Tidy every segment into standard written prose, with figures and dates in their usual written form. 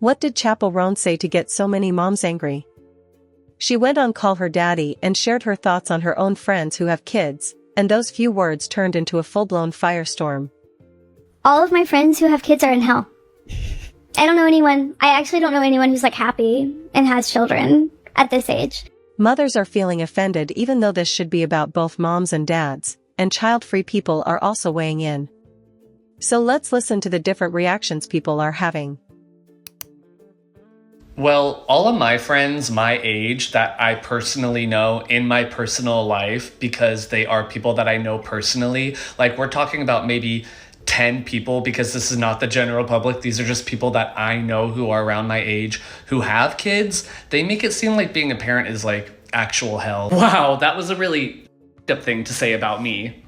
What did Chappell Roan say to get so many moms angry? She went on Call Her Daddy and shared her thoughts on her own friends who have kids, and those few words turned into a full-blown firestorm. All of my friends who have kids are in hell. I actually don't know anyone who's like happy and has children at this age. Mothers are feeling offended even though this should be about both moms and dads, and child-free people are also weighing in. So let's listen to the different reactions people are having. Well, all of my friends my age that I personally know in my personal life, because they are people that I know personally, like we're talking about maybe 10 people, because this is not the general public. These are just people that I know who are around my age who have kids. They make it seem like being a parent is like actual hell. Wow, that was a really up thing to say about me,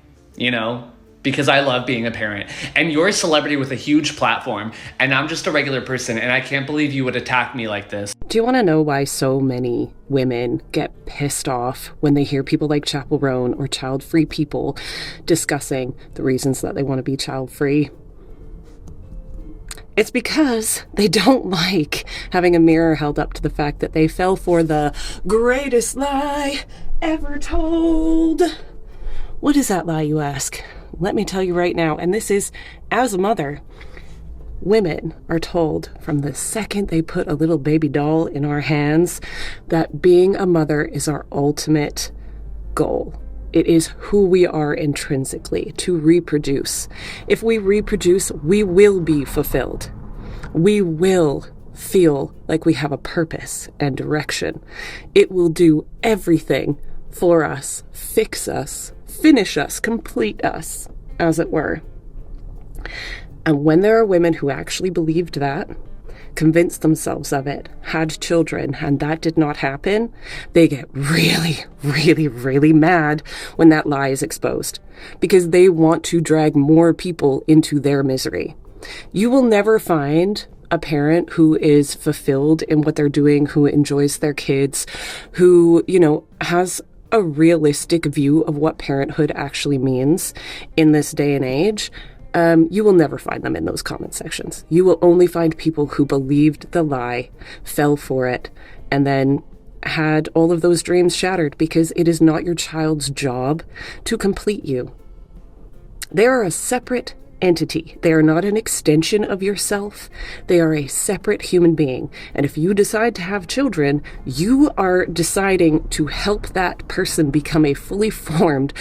because I love being a parent. And you're a celebrity with a huge platform, and I'm just a regular person, and I can't believe you would attack me like this. Do you want to know why so many women get pissed off when they hear people like Chappell Roan or child-free people discussing the reasons that they want to be child-free? It's because they don't like having a mirror held up to the fact that they fell for the greatest lie ever told. What is that lie, you ask? Let me tell you right now, and this is as a mother. Women are told from the second they put a little baby doll in our hands that being a mother is our ultimate goal. It is who we are intrinsically, to reproduce. If we reproduce, we will be fulfilled. We will feel like we have a purpose and direction. It will do everything for us, fix us, finish us, complete us, as it were. And when there are women who actually believed that, convinced themselves of it, had children, and that did not happen, they get really, really, really mad when that lie is exposed, because they want to drag more people into their misery. You will never find a parent who is fulfilled in what they're doing, who enjoys their kids, who, has a realistic view of what parenthood actually means in this day and age. You will never find them in those comment sections. You will only find people who believed the lie, fell for it, and then had all of those dreams shattered, because it is not your child's job to complete you. They are a separate entity. They are not an extension of yourself. They are a separate human being. And if you decide to have children, you are deciding to help that person become a fully formed,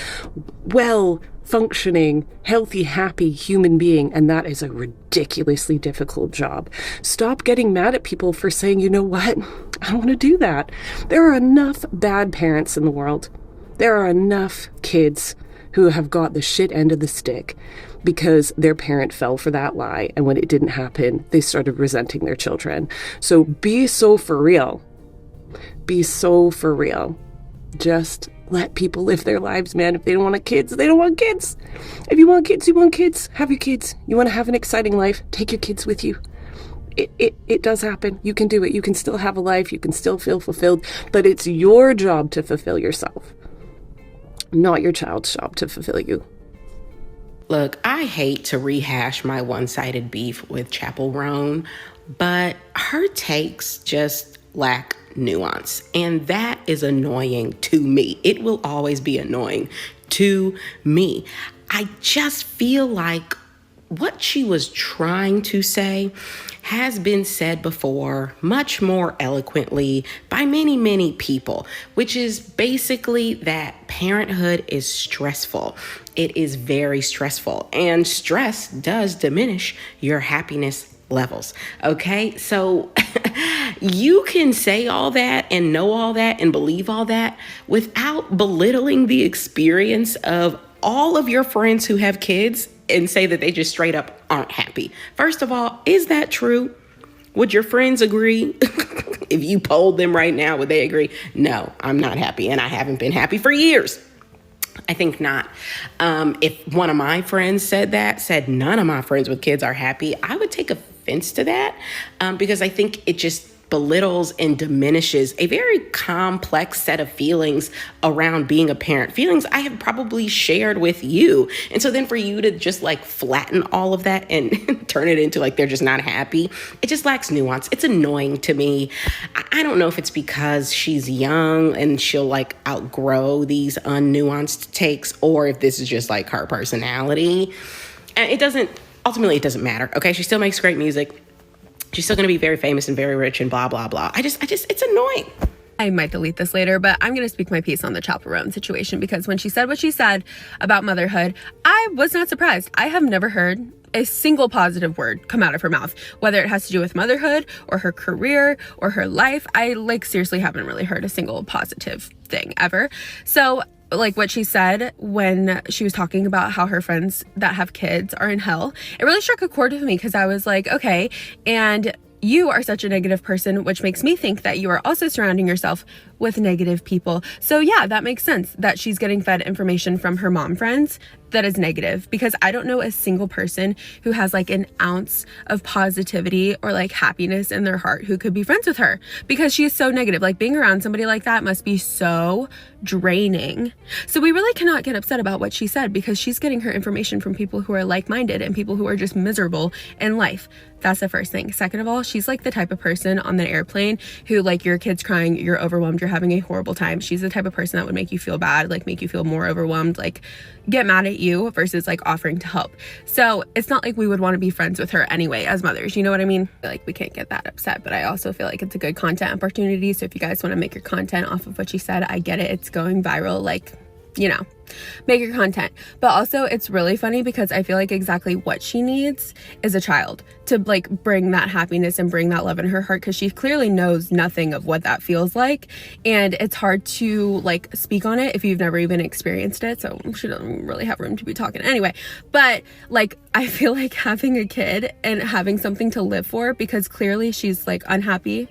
well-functioning, healthy, happy human being. And that is a ridiculously difficult job. Stop getting mad at people for saying, you know what? I don't want to do that. There are enough bad parents in the world. There are enough kids who have got the shit end of the stick because their parent fell for that lie, and when it didn't happen, they started resenting their children. So be so for real. Be so for real. Just let people live their lives, man. If they don't want kids, they don't want kids. If you want kids, you want kids. Have your kids. You want to have an exciting life, take your kids with you. It does happen. You can do it. You can still have a life. You can still feel fulfilled, but it's your job to fulfill yourself, not your child's job to fulfill you. Look, I hate to rehash my one-sided beef with Chappell Roan, but her takes just lack nuance, and that is annoying to me. It will always be annoying to me. I just feel like what she was trying to say has been said before, much more eloquently by many, many people, which is basically that parenthood is stressful. It is very stressful, and stress does diminish your happiness levels. Okay, so you can say all that and know all that and believe all that without belittling the experience of all of your friends who have kids and say that they just straight up aren't happy. First of all, is that true? Would your friends agree? If you polled them right now, would they agree? No, I'm not happy, and I haven't been happy for years. I think not. If one of my friends said none of my friends with kids are happy, I would take offense to that, because I think it just belittles and diminishes a very complex set of feelings around being a parent, feelings I have probably shared with you. And so then for you to just like flatten all of that and turn it into like they're just not happy, it just lacks nuance. It's annoying to me. I don't know if it's because she's young and she'll like outgrow these unnuanced takes, or if this is just like her personality. And it doesn't matter. Okay, she still makes great music. She's still going to be very famous and very rich and blah, blah, blah. It's annoying. I might delete this later, but I'm going to speak my piece on the Chappell Roan situation, because when she said what she said about motherhood, I was not surprised. I have never heard a single positive word come out of her mouth, whether it has to do with motherhood or her career or her life. I seriously haven't really heard a single positive thing ever. So what she said when she was talking about how her friends that have kids are in hell, it really struck a chord with me, because I was like, okay, and you are such a negative person, which makes me think that you are also surrounding yourself with negative people. So yeah, that makes sense that she's getting fed information from her mom friends that is negative, because I don't know a single person who has like an ounce of positivity or like happiness in their heart who could be friends with her, because she is so negative. Like, being around somebody like that must be so draining. So we really cannot get upset about what she said, because she's getting her information from people who are like-minded and people who are just miserable in life. That's the first thing. Second of all, she's like the type of person on the airplane who, like, your kid's crying, you're overwhelmed, you're having a horrible time. She's the type of person that would make you feel bad, like make you feel more overwhelmed, like get mad at you versus like offering to help. So it's not like we would want to be friends with her anyway as mothers, you know what I mean? Like, we can't get that upset, but I also feel like it's a good content opportunity. So if you guys want to make your content off of what she said, I get it. It's going viral, like, you know, make your content. But also it's really funny because I feel like exactly what she needs is a child to like bring that happiness and bring that love in her heart, because she clearly knows nothing of what that feels like, and it's hard to like speak on it if you've never even experienced it. So she doesn't really have room to be talking anyway. But like, I feel like having a kid and having something to live for, because clearly she's like unhappy,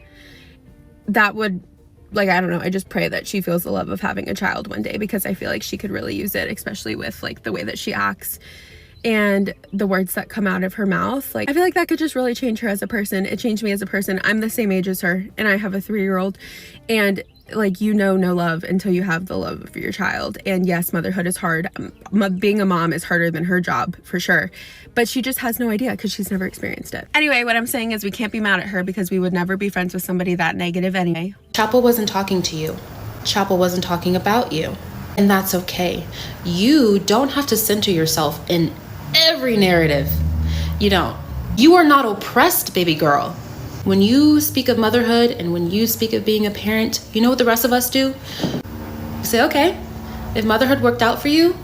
that would, like, I don't know, I just pray that she feels the love of having a child one day, because I feel like she could really use it, especially with like the way that she acts and the words that come out of her mouth. Like, I feel like that could just really change her as a person. It changed me as a person. I'm the same age as her, and I have a 3-year-old, and like, you know, no love until you have the love for your child. And yes, motherhood is hard. Being a mom is harder than her job for sure, but she just has no idea because she's never experienced it. Anyway, what I'm saying is we can't be mad at her, because we would never be friends with somebody that negative anyway. Chappell wasn't talking to you. Chappell wasn't talking about you. And that's okay. You don't have to center yourself in every narrative. You don't. You are not oppressed, baby girl. When you speak of motherhood and when you speak of being a parent, you know what the rest of us do? We say, okay, if motherhood worked out for you,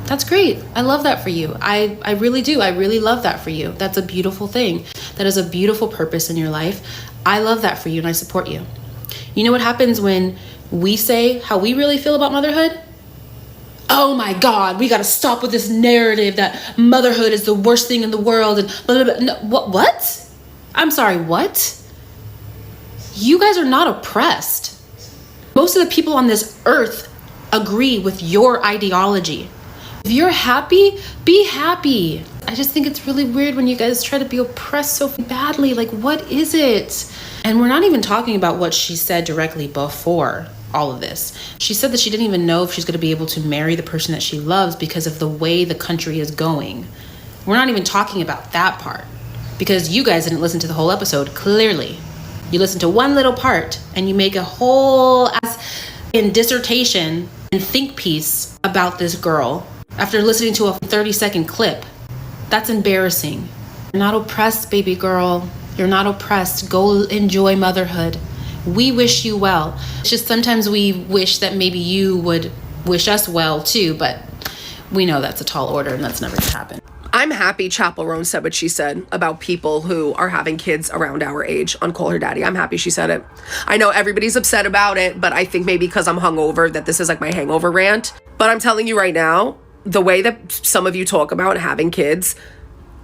that's great. I love that for you. I really do. I really love that for you. That's a beautiful thing. That is a beautiful purpose in your life. I love that for you, and I support you. You know what happens when we say how we really feel about motherhood? Oh my God, we gotta stop with this narrative that motherhood is the worst thing in the world and blah, blah, blah. No, what? I'm sorry, what? You guys are not oppressed. Most of the people on this earth agree with your ideology. If you're happy, be happy. I just think it's really weird when you guys try to be oppressed so badly. Like, what is it? And we're not even talking about what she said directly before all of this. She said that she didn't even know if she's going to be able to marry the person that she loves because of the way the country is going. We're not even talking about that part, because you guys didn't listen to the whole episode, clearly. You listen to one little part and you make a whole dissertation and think piece about this girl after listening to a 30-second clip. That's embarrassing. You're not oppressed, baby girl. You're not oppressed. Go enjoy motherhood. We wish you well. It's just sometimes we wish that maybe you would wish us well too, but we know that's a tall order and that's never gonna happen. I'm happy Chappell Roan said what she said about people who are having kids around our age on Call Her Daddy. I'm happy she said it. I know everybody's upset about it, but I think maybe because I'm hungover that this is like my hangover rant. But I'm telling you right now, the way that some of you talk about having kids,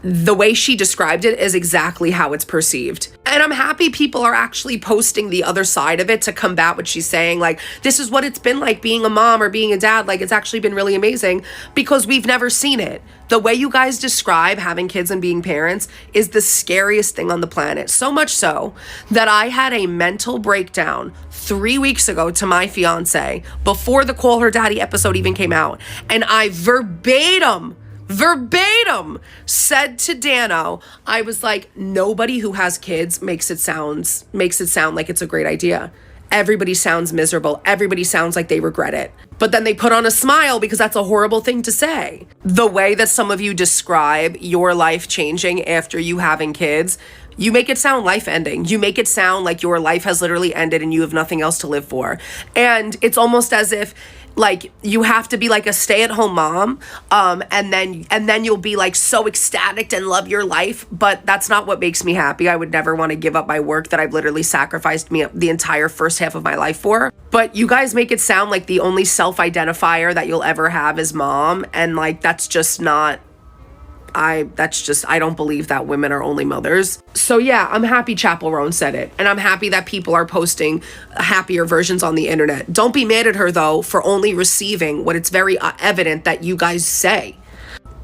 the way she described it is exactly how it's perceived. And I'm happy people are actually posting the other side of it to combat what she's saying. Like, this is what it's been like being a mom or being a dad. Like, it's actually been really amazing because we've never seen it. The way you guys describe having kids and being parents is the scariest thing on the planet. So much so that I had a mental breakdown 3 weeks ago to my fiance before the Call Her Daddy episode even came out. And I verbatim said to Dano, I was like, nobody who has kids makes it sound like it's a great idea. Everybody sounds miserable. Everybody sounds like they regret it. But then they put on a smile because that's a horrible thing to say. The way that some of you describe your life changing after you having kids, you make it sound life ending. You make it sound like your life has literally ended and you have nothing else to live for. And it's almost as if like you have to be like a stay-at-home mom, and then you'll be like so ecstatic and love your life. But that's not what makes me happy. I would never want to give up my work that I've literally sacrificed me the entire first half of my life for. But you guys make it sound like the only self-identifier that you'll ever have is mom, and like that's just not. I don't believe that women are only mothers. So yeah, I'm happy Chappell Roan said it. And I'm happy that people are posting happier versions on the internet. Don't be mad at her though for only receiving what it's very evident that you guys say.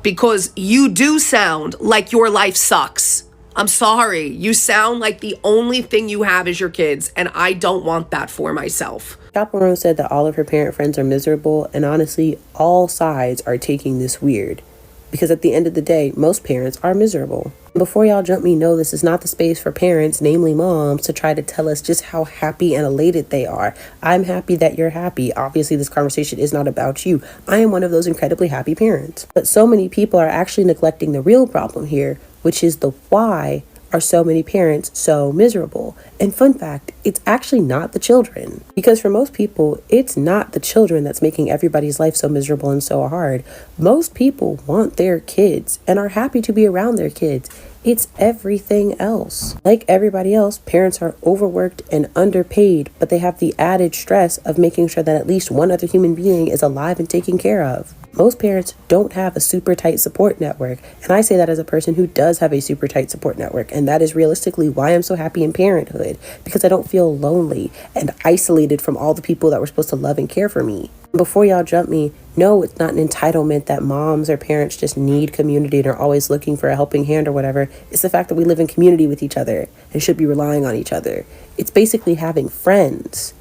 Because you do sound like your life sucks. I'm sorry. You sound like the only thing you have is your kids. And I don't want that for myself. Chappell Roan said that all of her parent friends are miserable. And honestly, all sides are taking this weird. Because at the end of the day, most parents are miserable. Before y'all jump me, no, this is not the space for parents, namely moms, to try to tell us just how happy and elated they are. I'm happy that you're happy. Obviously, this conversation is not about you. I am one of those incredibly happy parents. But so many people are actually neglecting the real problem here, which is the why are so many parents so miserable. And fun fact, it's actually not the children. Because for most people, it's not the children that's making everybody's life so miserable and so hard. Most people want their kids and are happy to be around their kids. It's everything else. Like everybody else, parents are overworked and underpaid, but they have the added stress of making sure that at least one other human being is alive and taken care of. Most parents don't have a super tight support network, and I say that as a person who does have a super tight support network, and that is realistically why I'm so happy in parenthood, because I don't feel lonely and isolated from all the people that were supposed to love and care for me. Before y'all jump me, no, it's not an entitlement that moms or parents just need community and are always looking for a helping hand or whatever. It's the fact that we live in community with each other and should be relying on each other. It's basically having friends.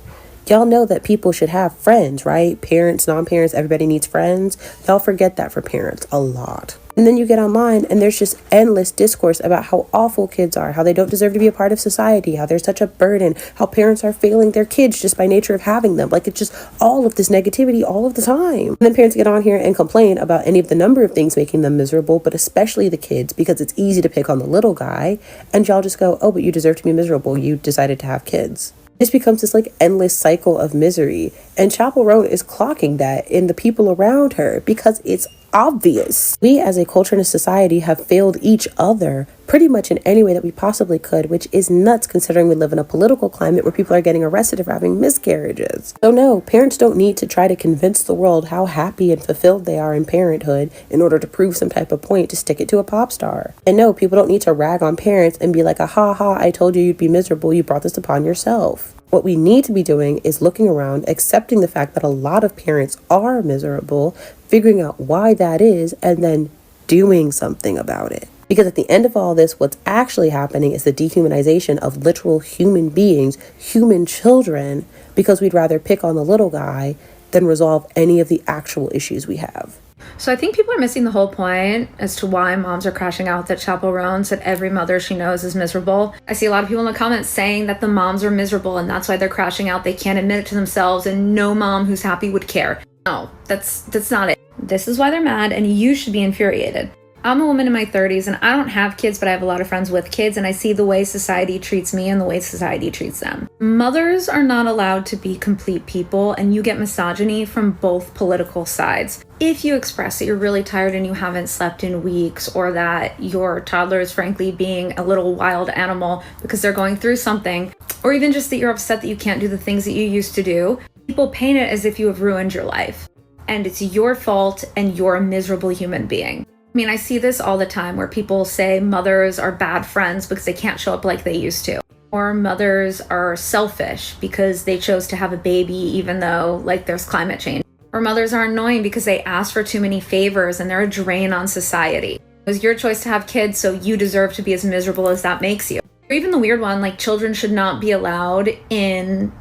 Y'all know that people should have friends, right? Parents, non-parents, everybody needs friends. Y'all forget that for parents a lot. And then you get online and there's just endless discourse about how awful kids are, how they don't deserve to be a part of society, how there's such a burden, how parents are failing their kids just by nature of having them. Like, it's just all of this negativity all of the time. And then parents get on here and complain about any of the number of things making them miserable, but especially the kids, because it's easy to pick on the little guy. And y'all just go, oh, but you deserve to be miserable. You decided to have kids. This becomes this like endless cycle of misery. And Chappell Roan is clocking that in the people around her because it's obvious. We as a culture and a society have failed each other pretty much in any way that we possibly could, which is nuts considering we live in a political climate where people are getting arrested for having miscarriages. So no, parents don't need to try to convince the world how happy and fulfilled they are in parenthood in order to prove some type of point to stick it to a pop star. And no, people don't need to rag on parents and be like, ha, I told you you'd be miserable, you brought this upon yourself. What we need to be doing is looking around, accepting the fact that a lot of parents are miserable, figuring out why that is, and then doing something about it. Because at the end of all this, what's actually happening is the dehumanization of literal human beings, human children, because we'd rather pick on the little guy than resolve any of the actual issues we have. So I think people are missing the whole point as to why moms are crashing out that Chappell Roan said every mother she knows is miserable. I see a lot of people in the comments saying that the moms are miserable and that's why they're crashing out. They can't admit it to themselves and no mom who's happy would care. No, that's not it. This is why they're mad and you should be infuriated. I'm a woman in my 30s and I don't have kids, but I have a lot of friends with kids and I see the way society treats me and the way society treats them. Mothers are not allowed to be complete people and you get misogyny from both political sides. If you express that you're really tired and you haven't slept in weeks, or that your toddler is frankly being a little wild animal because they're going through something, or even just that you're upset that you can't do the things that you used to do, people paint it as if you have ruined your life and it's your fault and you're a miserable human being. I mean, I see this all the time where people say mothers are bad friends because they can't show up like they used to. Or mothers are selfish because they chose to have a baby even though like there's climate change. Or mothers are annoying because they ask for too many favors and they're a drain on society. It was your choice to have kids, so you deserve to be as miserable as that makes you. Or even the weird one, like children should not be allowed in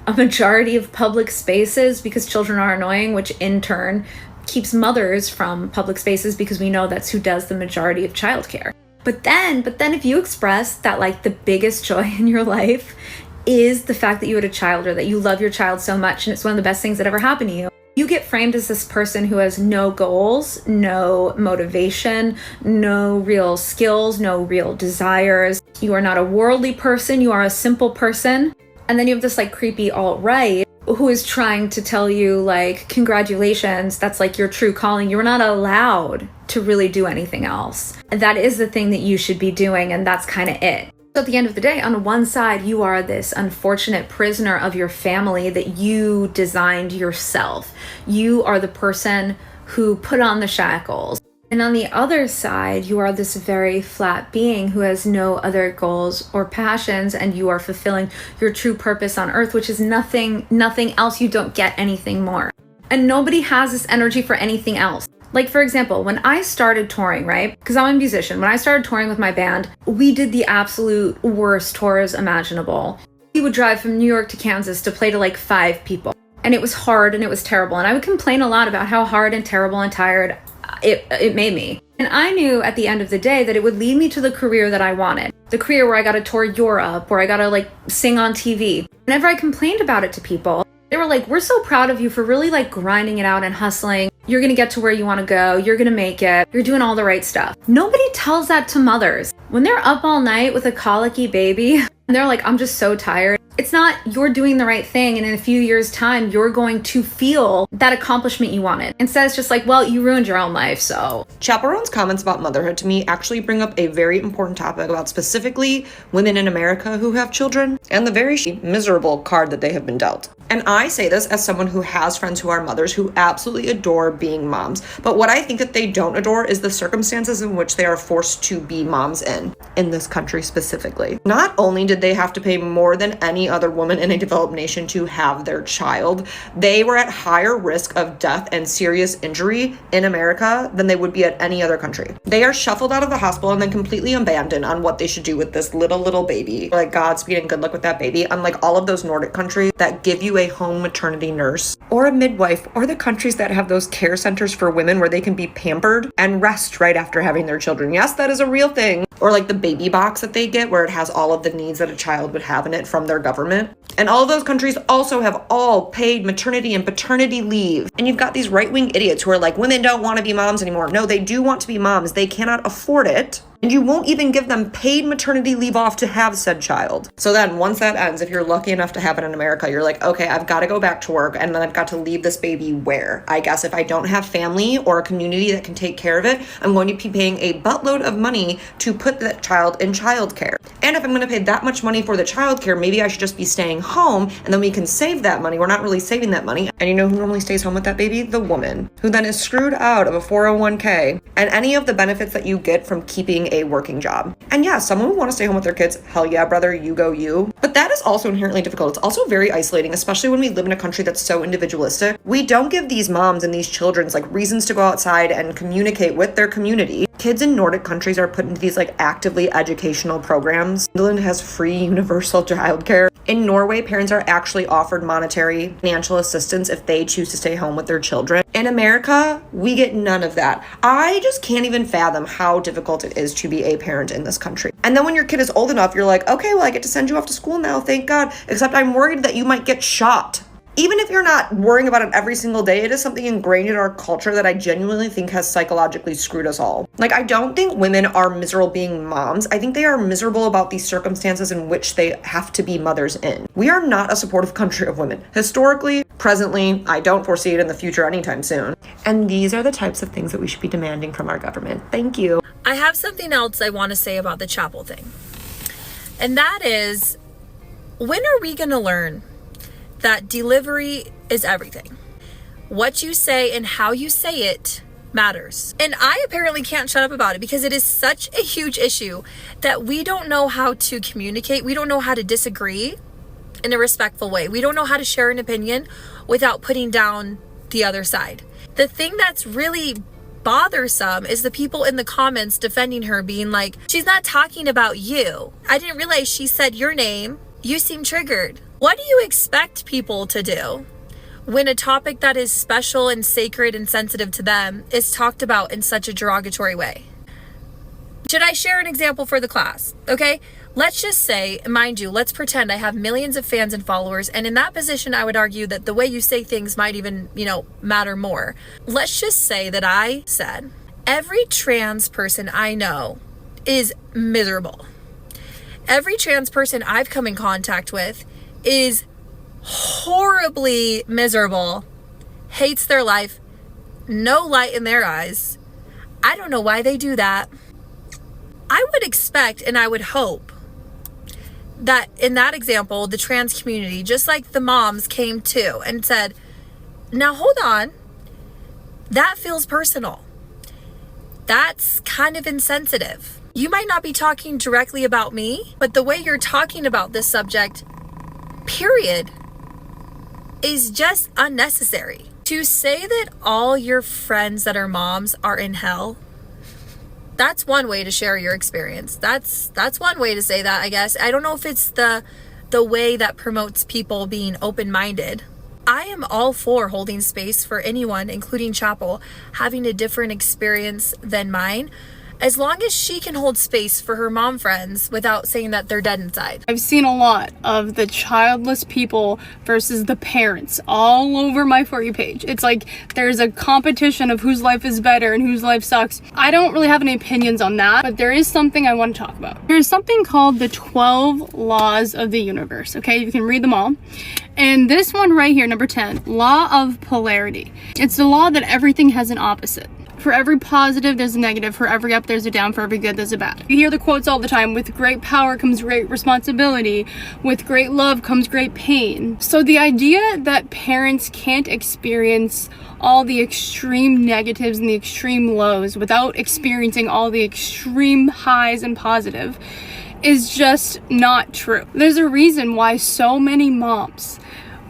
a majority of public spaces because children are annoying, which in turn keeps mothers from public spaces because we know that's who does the majority of childcare. But then if you express that like the biggest joy in your life is the fact that you had a child or that you love your child so much and it's one of the best things that ever happened to you, you get framed as this person who has no goals, no motivation, no real skills, no real desires. You are not a worldly person, you are a simple person. And then you have this like creepy alt-right who is trying to tell you like, congratulations, that's like your true calling. You're not allowed to really do anything else. That is the thing that you should be doing, and that's kind of it. So at the end of the day, on one side, you are this unfortunate prisoner of your family that you designed yourself. You are the person who put on the shackles. And on the other side, you are this very flat being who has no other goals or passions, and you are fulfilling your true purpose on earth, which is nothing else. You don't get anything more. And nobody has this energy for anything else. Like, for example, when I started touring, right? Because I'm a musician. When I started touring with my band, we did the absolute worst tours imaginable. We would drive from New York to Kansas to play to like 5 people. And it was hard and it was terrible. And I would complain a lot about how hard and terrible and tired it made me. And I knew at the end of the day that it would lead me to the career that I wanted. The career where I got to tour Europe, where I got to like sing on TV. Whenever I complained about it to people, they were like, we're so proud of you for really like grinding it out and hustling. You're going to get to where you want to go. You're going to make it. You're doing all the right stuff. Nobody tells that to mothers. When they're up all night with a colicky baby and they're like, I'm just so tired. It's not you're doing the right thing and in a few years' time, you're going to feel that accomplishment you wanted. Instead, it's just like, well, you ruined your own life, so. Chappell Roan's comments about motherhood to me actually bring up a very important topic about specifically women in America who have children and the very miserable card that they have been dealt. And I say this as someone who has friends who are mothers who absolutely adore being moms. But what I think that they don't adore is the circumstances in which they are forced to be moms in this country specifically. Not only did they have to pay more than any other woman in a developed nation to have their child, they were at higher risk of death and serious injury in America than they would be at any other country. They are shuffled out of the hospital and then completely abandoned on what they should do with this little baby. Like, Godspeed and good luck with that baby. Unlike all of those Nordic countries that give you a home maternity nurse or a midwife, or the countries that have those care centers for women where they can be pampered and rest right after having their children. Yes, that is a real thing. Or like the baby box that they get where it has all of the needs that a child would have in it from their government. And all of those countries also have all paid maternity and paternity leave. And you've got these right-wing idiots who are like, women don't want to be moms anymore. No, they do want to be moms. They cannot afford it. And you won't even give them paid maternity leave off to have said child. So then once that ends, if you're lucky enough to have it in America, you're like, okay, I've got to go back to work, and then I've got to leave this baby where? I guess if I don't have family or a community that can take care of it, I'm going to be paying a buttload of money to put that child in childcare. And if I'm going to pay that much money for the childcare, maybe I should just be staying home, and then we can save that money. We're not really saving that money. And you know who normally stays home with that baby? The woman, who then is screwed out of a 401k and any of the benefits that you get from keeping a working job. And yeah, someone who want to stay home with their kids, hell yeah, brother, you go you. But that is also inherently difficult. It's also very isolating, especially when we live in a country that's so individualistic. We don't give these moms and these children's like reasons to go outside and communicate with their community. Kids in Nordic countries are put into these like actively educational programs. England has free universal childcare. In Norway, parents are actually offered monetary financial assistance if they choose to stay home with their children. In America, we get none of that. I just can't even fathom how difficult it is to be a parent in this country. And then when your kid is old enough, you're like, okay, well, I get to send you off to school now, thank God. Except I'm worried that you might get shot. Even if you're not worrying about it every single day, it is something ingrained in our culture that I genuinely think has psychologically screwed us all. Like, I don't think women are miserable being moms. I think they are miserable about these circumstances in which they have to be mothers in. We are not a supportive country of women. Historically, presently, I don't foresee it in the future anytime soon. And these are the types of things that we should be demanding from our government. Thank you. I have something else I want to say about the Chappell thing. And that is, when are we going to learn that delivery is everything? What you say and how you say it matters. And I apparently can't shut up about it because it is such a huge issue that we don't know how to communicate. We don't know how to disagree in a respectful way. We don't know how to share an opinion without putting down the other side. The thing that's really bothersome is the people in the comments defending her, being like, she's not talking about you. I didn't realize she said your name. You seem triggered. What do you expect people to do when a topic that is special and sacred and sensitive to them is talked about in such a derogatory way? Should I share an example for the class? Okay, let's just say, mind you, let's pretend I have millions of fans and followers, and in that position, I would argue that the way you say things might even, matter more. Let's just say that I said, every trans person I know is miserable. Every trans person I've come in contact with is horribly miserable, hates their life, no light in their eyes. I don't know why they do that. I would expect and I would hope that in that example, the trans community, just like the moms came to and said, now hold on, that feels personal. That's kind of insensitive. You might not be talking directly about me, but the way you're talking about this subject, period, is just unnecessary. To say that all your friends that are moms are in hell, that's one way to share your experience. That's one way to say that, I guess. I don't know if it's the way that promotes people being open-minded. I am all for holding space for anyone, including Chappell, having a different experience than mine, as long as she can hold space for her mom friends without saying that they're dead inside. I've seen a lot of the childless people versus the parents all over my For You page. It's like there's a competition of whose life is better and whose life sucks. I don't really have any opinions on that, but there is something I want to talk about. There's something called the 12 laws of the universe, okay? You can read them all. And this one right here, number 10, law of polarity. It's the law that everything has an opposite. For every positive, there's a negative. For every up, there's a down. For every good, there's a bad. You hear the quotes all the time. With great power comes great responsibility. With great love comes great pain. So the idea that parents can't experience all the extreme negatives and the extreme lows without experiencing all the extreme highs and positive is just not true. There's a reason why so many moms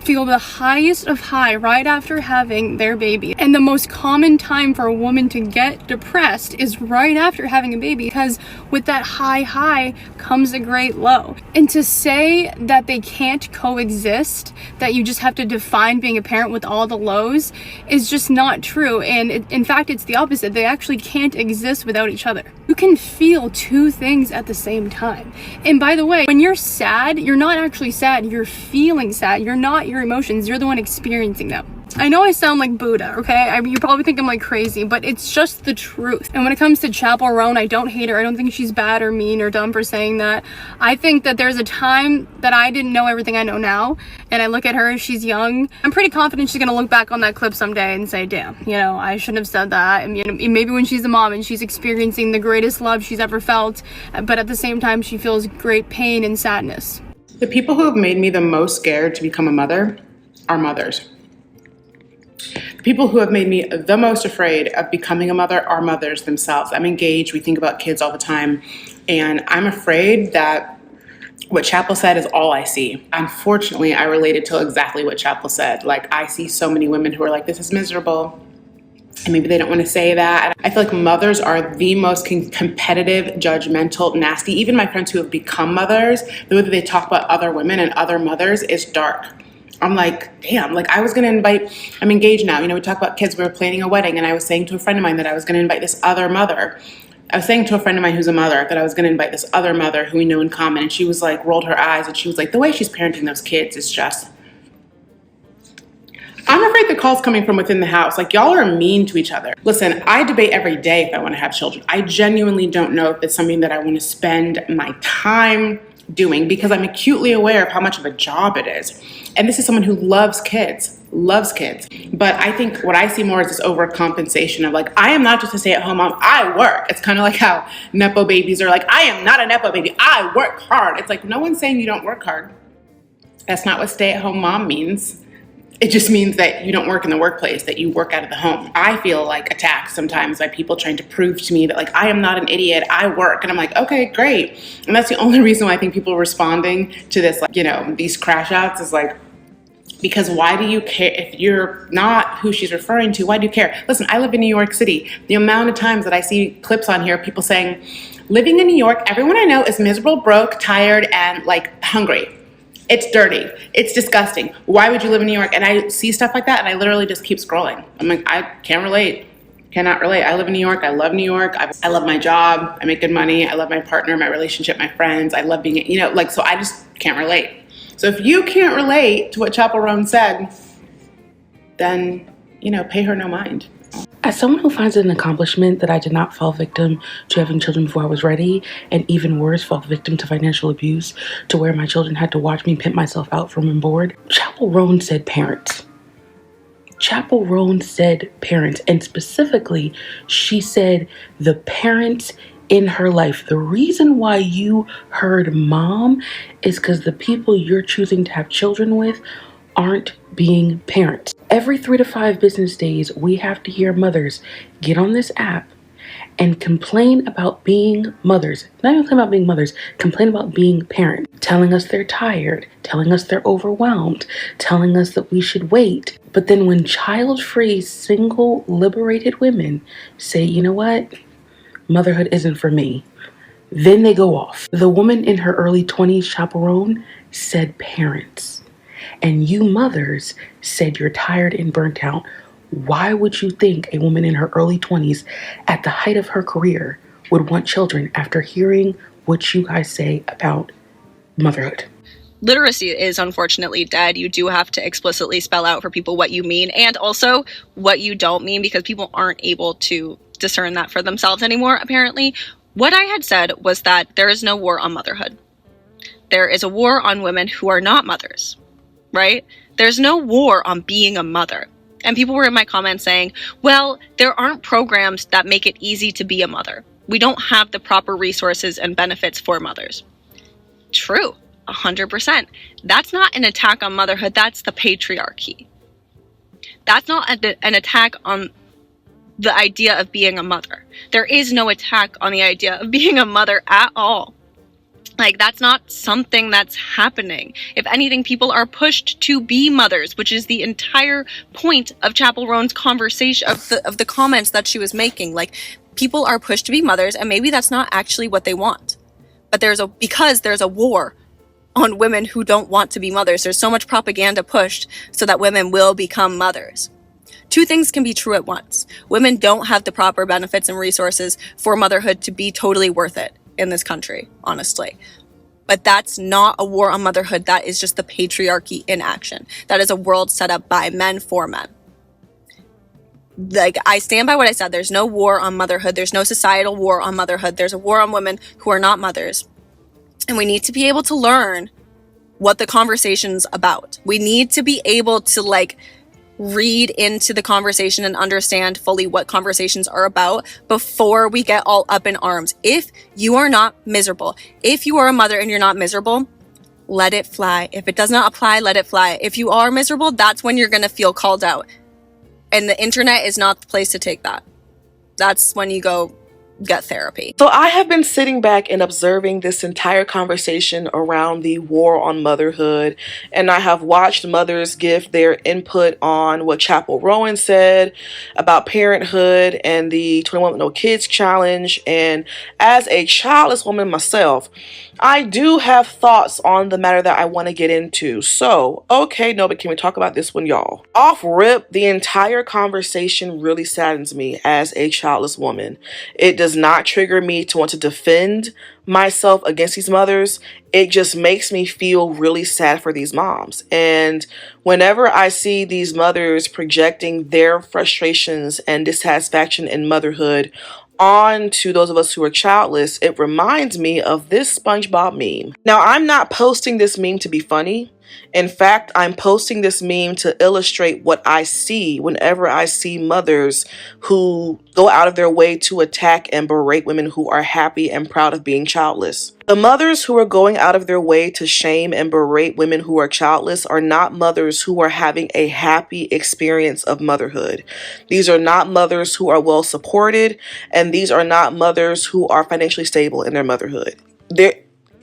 feel the highest of high right after having their baby. And the most common time for a woman to get depressed is right after having a baby, because with that high comes a great low. And to say that they can't coexist, that you just have to define being a parent with all the lows, is just not true. And in fact, it's the opposite. They actually can't exist without each other. You can feel two things at the same time. And by the way, when you're sad, you're not actually sad, you're feeling sad. You're not your emotions, you're the one experiencing them. I know I sound like Buddha, okay? You probably think I'm like crazy, but it's just the truth. And when it comes to Chappell Roan, I don't hate her. I don't think she's bad or mean or dumb for saying that. I think that there's a time that I didn't know everything I know now, and I look at her, she's young. I'm pretty confident she's gonna look back on that clip someday and say, damn, I shouldn't have said that. And maybe when she's a mom and she's experiencing the greatest love she's ever felt, but at the same time, she feels great pain and sadness. The people who have made me the most scared to become a mother are mothers. The people who have made me the most afraid of becoming a mother are mothers themselves. I'm engaged, we think about kids all the time, and I'm afraid that what Chappell said is all I see. Unfortunately, I related to exactly what Chappell said. Like, I see so many women who are like, this is miserable, and maybe they don't want to say that. I feel like mothers are the most competitive, judgmental, nasty. Even my friends who have become mothers, the way that they talk about other women and other mothers is dark. I'm like, damn, like I'm engaged now. We talk about kids, we were planning a wedding, and I was saying to a friend of mine that I was going to invite this other mother. I was saying to a friend of mine who's a mother that I was going to invite this other mother who we know in common, and she was like, rolled her eyes, and she was like, the way she's parenting those kids is just... I'm afraid the call's coming from within the house. Like, y'all are mean to each other. Listen, I debate every day if I want to have children. I genuinely don't know if it's something that I want to spend my time doing, because I'm acutely aware of how much of a job it is. And this is someone who loves kids. But I think what I see more is this overcompensation of like, I am not just a stay-at-home mom, I work. It's kind of like how Nepo babies are like, I am not a Nepo baby, I work hard. It's like, no one's saying you don't work hard. That's not what stay-at-home mom means. It just means that you don't work in the workplace, that you work out of the home. I feel like attacked sometimes by people trying to prove to me that like, I am not an idiot, I work. And I'm like, okay, great. And that's the only reason why I think people are responding to this, like, you know, these crash outs is like, because why do you care? If you're not who she's referring to, why do you care? Listen, I live in New York City. The amount of times that I see clips on here, people saying, living in New York, everyone I know is miserable, broke, tired, and like hungry. It's dirty. It's disgusting. Why would you live in New York? And I see stuff like that and I literally just keep scrolling. I'm like, I can't relate. Cannot relate. I live in New York. I love New York. I love my job. I make good money. I love my partner, my relationship, my friends. I love being, you know, like, so I just can't relate. So if you can't relate to what Chappell Roan said, then, you know, pay her no mind. As someone who finds it an accomplishment that I did not fall victim to having children before I was ready, and even worse, fall victim to financial abuse, to where my children had to watch me pimp myself out from on board, Chappell Roan said parents. Chappell Roan said parents, and specifically, she said the parents in her life. The reason why you heard mom is because the people you're choosing to have children with aren't being parents. Every 3 to 5 business days, we have to hear mothers get on this app and complain about being mothers. Not even complain about being mothers, complain about being parents. Telling us they're tired, telling us they're overwhelmed, telling us that we should wait. But then when child-free, single, liberated women say, you know what? Motherhood isn't for me. Then they go off. The woman in her early 20s, Chappell Roan, said parents. And you mothers said you're tired and burnt out. Why would you think a woman in her early 20s, at the height of her career, would want children after hearing what you guys say about motherhood? Literacy is unfortunately dead. You do have to explicitly spell out for people what you mean and also what you don't mean, because people aren't able to discern that for themselves anymore, apparently. What I had said was that there is no war on motherhood. There is a war on women who are not mothers, right? There's no war on being a mother. And people were in my comments saying, well, there aren't programs that make it easy to be a mother. We don't have the proper resources and benefits for mothers. True, 100%. That's not an attack on motherhood. That's the patriarchy. That's not an attack on the idea of being a mother. There is no attack on the idea of being a mother at all. Like, that's not something that's happening. If anything, people are pushed to be mothers, which is the entire point of Chappell Roan's conversation, of the comments that she was making. Like, people are pushed to be mothers, and maybe that's not actually what they want. But because there's a war on women who don't want to be mothers. There's so much propaganda pushed so that women will become mothers. Two things can be true at once. Women don't have the proper benefits and resources for motherhood to be totally worth it in this country, honestly. But that's not a war on motherhood. That is just the patriarchy in action. That is a world set up by men for men. Like, I stand by what I said. There's no war on motherhood. There's no societal war on motherhood. There's a war on women who are not mothers. And we need to be able to learn what the conversation's about. We need to be able to, read into the conversation and understand fully what conversations are about before we get all up in arms. If you are not miserable, if you are a mother and you're not miserable, let it fly. If it does not apply, let it fly. If you are miserable, that's when you're going to feel called out. And the internet is not the place to take that. That's when you go get therapy. So I have been sitting back and observing this entire conversation around the war on motherhood, and I have watched mothers give their input on what Chappell Roan said about parenthood and the 21 with No Kids challenge. And as a childless woman myself, I do have thoughts on the matter that I want to get into. So, okay, no, but can we talk about this one, y'all? Off rip, the entire conversation really saddens me as a childless woman. It does not trigger me to want to defend myself against these mothers. It just makes me feel really sad for these moms. And whenever I see these mothers projecting their frustrations and dissatisfaction in motherhood on to those of us who are childless, it reminds me of this SpongeBob meme. Now, I'm not posting this meme to be funny. In fact, I'm posting this meme to illustrate what I see whenever I see mothers who go out of their way to attack and berate women who are happy and proud of being childless. The mothers who are going out of their way to shame and berate women who are childless are not mothers who are having a happy experience of motherhood. These are not mothers who are well supported, and these are not mothers who are financially stable in their motherhood. There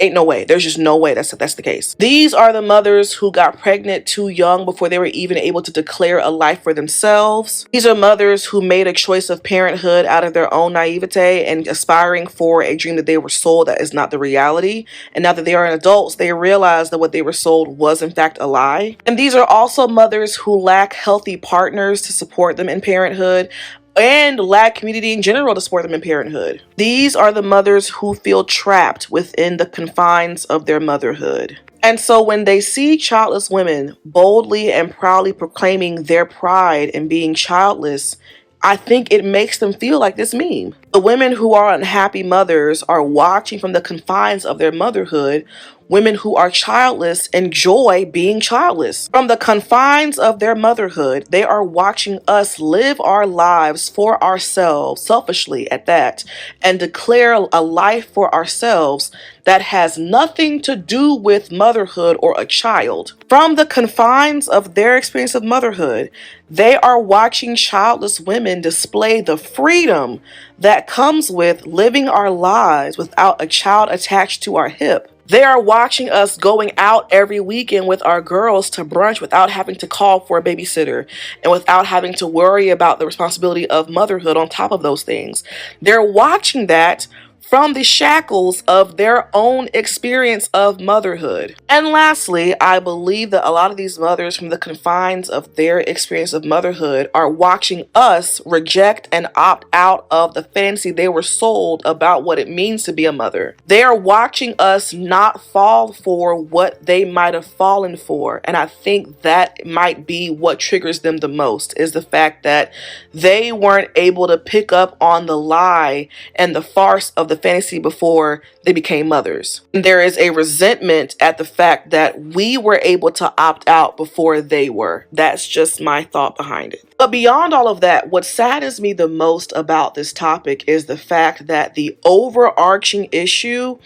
ain't no way. There's just no way that's the case. These are the mothers who got pregnant too young before they were even able to declare a life for themselves. These are mothers who made a choice of parenthood out of their own naivete and aspiring for a dream that they were sold that is not the reality. And now that they are adults, they realize that what they were sold was in fact a lie. And these are also mothers who lack healthy partners to support them in parenthood, and lack community in general to support them in parenthood. These are the mothers who feel trapped within the confines of their motherhood. And so when they see childless women boldly and proudly proclaiming their pride in being childless, I think it makes them feel like this meme. The women who are unhappy mothers are watching from the confines of their motherhood. Women who are childless enjoy being childless. From the confines of their motherhood, they are watching us live our lives for ourselves, selfishly at that, and declare a life for ourselves that has nothing to do with motherhood or a child. From the confines of their experience of motherhood, they are watching childless women display the freedom that comes with living our lives without a child attached to our hip. They are watching us going out every weekend with our girls to brunch without having to call for a babysitter and without having to worry about the responsibility of motherhood on top of those things. They're watching that from the shackles of their own experience of motherhood. And lastly, I believe that a lot of these mothers from the confines of their experience of motherhood are watching us reject and opt out of the fantasy they were sold about what it means to be a mother. They are watching us not fall for what they might have fallen for. And I think that might be what triggers them the most, is the fact that they weren't able to pick up on the lie and the farce of the fantasy before they became mothers. There is a resentment at the fact that we were able to opt out before they were. That's just my thought behind it. But beyond all of that, what saddens me the most about this topic is the fact that the overarching issue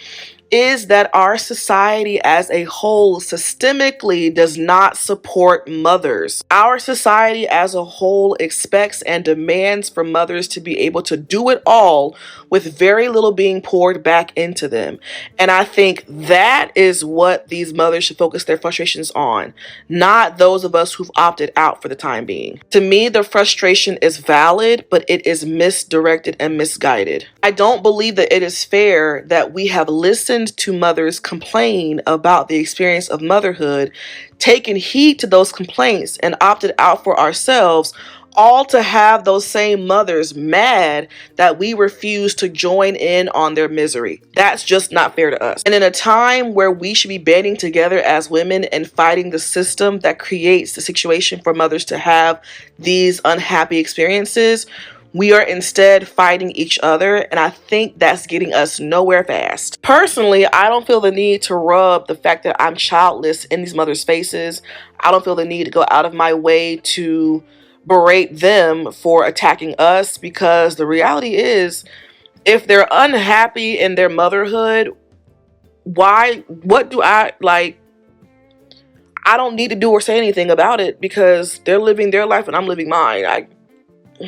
is that our society as a whole systemically does not support mothers. Our society as a whole expects and demands for mothers to be able to do it all with very little being poured back into them. And I think that is what these mothers should focus their frustrations on, not those of us who've opted out for the time being. To me, the frustration is valid, but it is misdirected and misguided. I don't believe that it is fair that we have listened to mothers complain about the experience of motherhood, taken heed to those complaints, and opted out for ourselves, all to have those same mothers mad that we refuse to join in on their misery. That's just not fair to us. And in a time where we should be banding together as women and fighting the system that creates the situation for mothers to have these unhappy experiences, we are instead fighting each other, and I think that's getting us nowhere fast. Personally, I don't feel the need to rub the fact that I'm childless in these mothers' faces. I don't feel the need to go out of my way to berate them for attacking us, because the reality is, if they're unhappy in their motherhood, what do I don't need to do or say anything about it, because they're living their life and I'm living mine.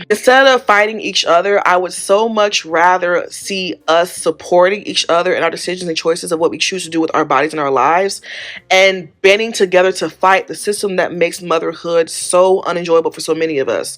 Instead of fighting each other, I would so much rather see us supporting each other in our decisions and choices of what we choose to do with our bodies and our lives, and banding together to fight the system that makes motherhood so unenjoyable for so many of us.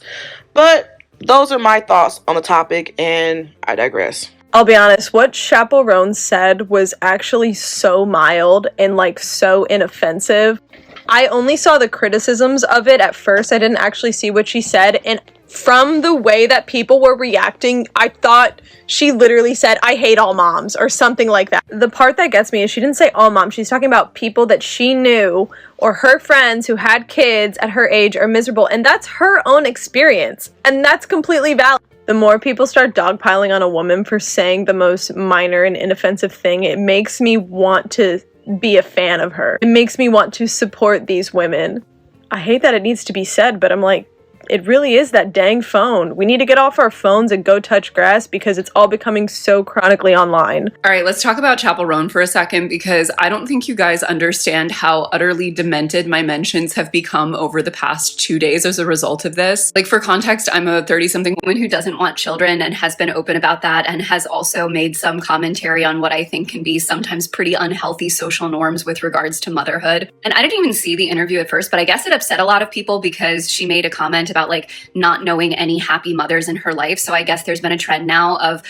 But those are my thoughts on the topic, and I digress. I'll be honest, what Chappell Roan said was actually so mild and so inoffensive. I only saw the criticisms of it at first. I didn't actually see what she said, and from the way that people were reacting, I thought she literally said, "I hate all moms," or something like that. The part that gets me is she didn't say all moms. She's talking about people that she knew or her friends who had kids at her age are miserable, and that's her own experience, and that's completely valid. The more people start dogpiling on a woman for saying the most minor and inoffensive thing, it makes me want to be a fan of her. It makes me want to support these women. I hate that it needs to be said, but I'm like, it really is that dang phone. We need to get off our phones and go touch grass because it's all becoming so chronically online. All right, let's talk about Chappell Roan for a second, because I don't think you guys understand how utterly demented my mentions have become over the past 2 days as a result of this. Like, for context, I'm a 30-something woman who doesn't want children and has been open about that, and has also made some commentary on what I think can be sometimes pretty unhealthy social norms with regards to motherhood. And I didn't even see the interview at first, but I guess it upset a lot of people because she made a comment about like not knowing any happy mothers in her life. So I guess there's been a trend now of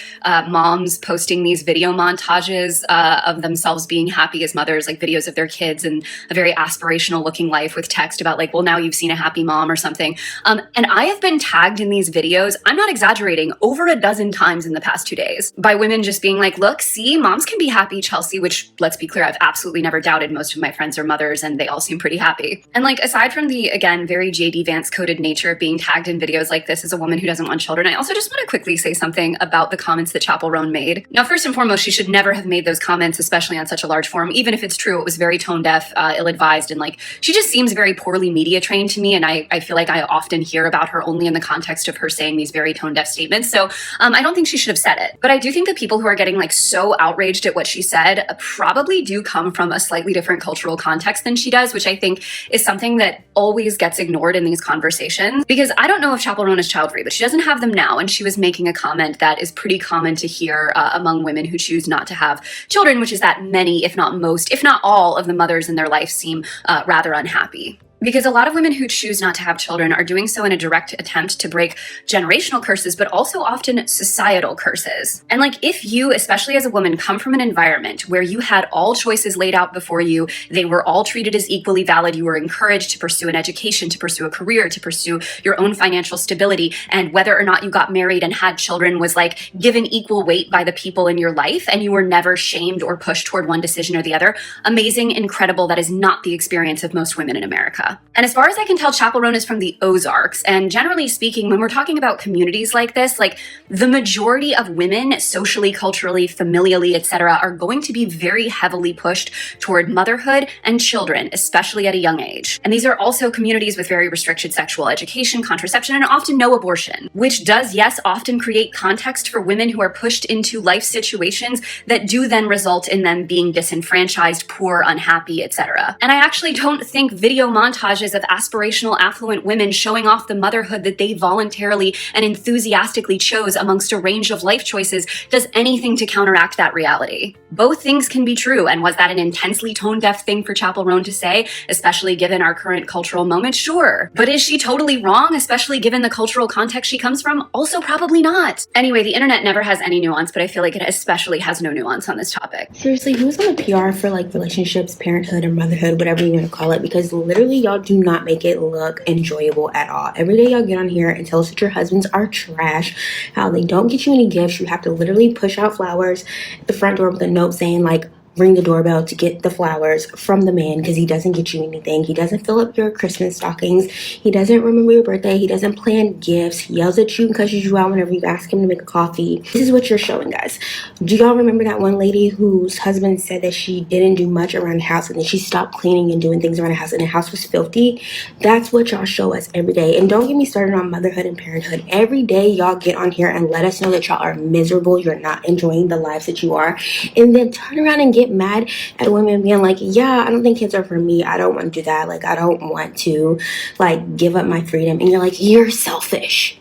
moms posting these video montages of themselves being happy as mothers, like videos of their kids and a very aspirational looking life with text about like, well, now you've seen a happy mom or something. And I have been tagged in these videos, I'm not exaggerating, over a dozen times in the past 2 days by women just being like, look, see, moms can be happy, Chelsea, which, let's be clear, I've absolutely never doubted. Most of my friends are mothers and they all seem pretty happy. And like, aside from the, again, very JD Vance coded nature of being tagged in videos like this as a woman who doesn't want children, I also just want to quickly say something about the comments that Chappell Roan made. Now, first and foremost, she should never have made those comments, especially on such a large forum. Even if it's true, it was very tone deaf, ill-advised, and like, she just seems very poorly media trained to me, and I feel like I often hear about her only in the context of her saying these very tone deaf statements. So I don't think she should have said it. But I do think that people who are getting like so outraged at what she said probably do come from a slightly different cultural context than she does, which I think is something that always gets ignored in these conversations. Because I don't know if Chappell Roan is child-free, but she doesn't have them now, and she was making a comment that is pretty common to hear among women who choose not to have children, which is that many, if not most, if not all of the mothers in their life seem rather unhappy. Because a lot of women who choose not to have children are doing so in a direct attempt to break generational curses, but also often societal curses. And like, if you, especially as a woman, come from an environment where you had all choices laid out before you, they were all treated as equally valid, you were encouraged to pursue an education, to pursue a career, to pursue your own financial stability, and whether or not you got married and had children was like given equal weight by the people in your life, and you were never shamed or pushed toward one decision or the other, amazing, incredible, that is not the experience of most women in America. And as far as I can tell, Chappell Roan is from the Ozarks. And generally speaking, when we're talking about communities like this, like the majority of women socially, culturally, familially, etc., are going to be very heavily pushed toward motherhood and children, especially at a young age. And these are also communities with very restricted sexual education, contraception, and often no abortion, which does, yes, often create context for women who are pushed into life situations that do then result in them being disenfranchised, poor, unhappy, etc. And I actually don't think video montages of aspirational affluent women showing off the motherhood that they voluntarily and enthusiastically chose amongst a range of life choices does anything to counteract that reality. Both things can be true, and was that an intensely tone-deaf thing for Chappell Roan to say, especially given our current cultural moment? Sure. But is she totally wrong, especially given the cultural context she comes from? Also probably not. Anyway, the internet never has any nuance, but I feel like it especially has no nuance on this topic. Seriously, who's on the PR for like relationships, parenthood, or motherhood, whatever you want to call it? Because literally y'all do not make it look enjoyable at all. Every day y'all get on here and tell us that your husbands are trash, how they don't get you any gifts. You have to literally push out flowers at the front door with a note saying like, ring the doorbell to get the flowers from the man because he doesn't get you anything. He doesn't fill up your Christmas stockings. He doesn't remember your birthday. He doesn't plan gifts. He yells at you and cusses you out whenever you ask him to make a coffee. This is what you're showing, guys. Do y'all remember that one lady whose husband said that she didn't do much around the house and then she stopped cleaning and doing things around the house and the house was filthy? That's what y'all show us every day. And don't get me started on motherhood and parenthood. Every day y'all get on here and let us know that y'all are miserable. You're not enjoying the lives that you are. And then turn around and get mad at women being like, yeah, I don't think kids are for me. I don't want to do that. Like, I don't want to like give up my freedom. And you're like, you're selfish.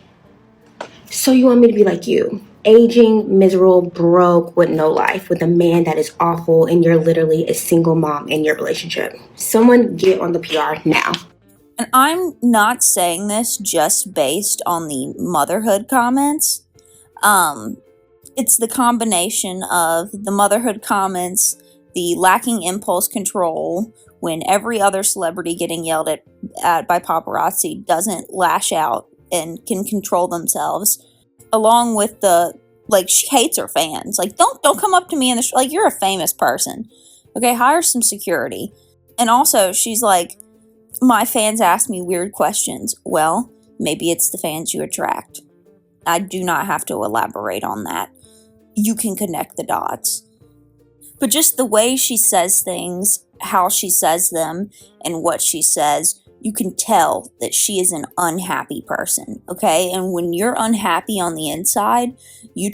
So you want me to be like you, aging, miserable, broke, with no life, with a man that is awful, and you're literally a single mom in your relationship. Someone get on the PR now. And I'm not saying this just based on the motherhood comments. It's the combination of the motherhood comments, the lacking impulse control, when every other celebrity getting yelled at by paparazzi doesn't lash out and can control themselves, along with the, like, she hates her fans. Like, don't come up to me in the like, you're a famous person. Okay, hire some security. And also, she's like, my fans ask me weird questions. Well, maybe it's the fans you attract. I do not have to elaborate on that. You can connect the dots. But just the way she says things, how she says them, and what she says, you can tell that she is an unhappy person, okay? And when you're unhappy on the inside, you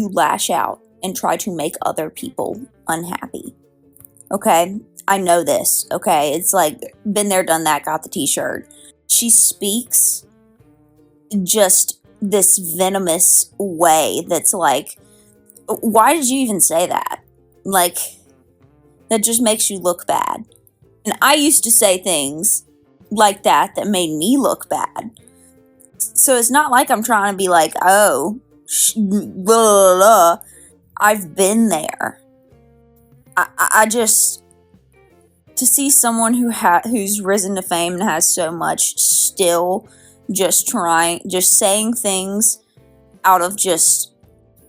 lash out and try to make other people unhappy, okay? I know this, okay? It's like, been there, done that, got the t-shirt. She speaks just this venomous way that's like, why did you even say that? Like, that just makes you look bad. And I used to say things like that made me look bad. So it's not like I'm trying to be like, oh, blah, blah, blah. I've been there. I just, to see someone who's risen to fame and has so much still just saying things out of just,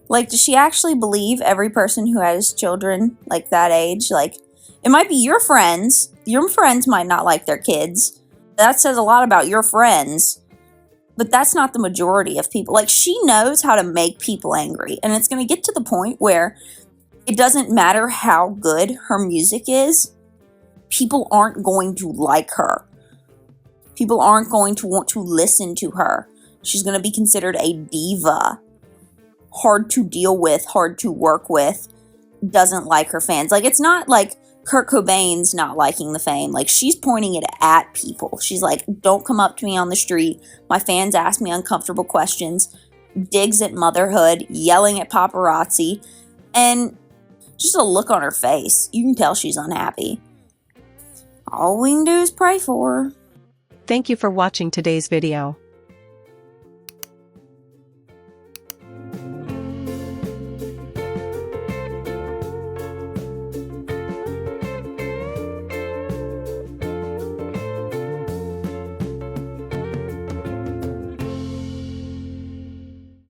like, does she actually believe every person who has children like that age? Like, it might be your friends. Your friends might not like their kids. That says a lot about your friends. But that's not the majority of people. Like, she knows how to make people angry. And it's going to get to the point where it doesn't matter how good her music is. People aren't going to like her. People aren't going to want to listen to her. She's going to be considered a diva. Hard to deal with, hard to work with. Doesn't like her fans. Like, it's not like Kurt Cobain's not liking the fame. Like, she's pointing it at people. She's like, don't come up to me on the street. My fans ask me uncomfortable questions. Digs at motherhood. Yelling at paparazzi. And just a look on her face. You can tell she's unhappy. All we can do is pray for her. Thank you for watching today's video.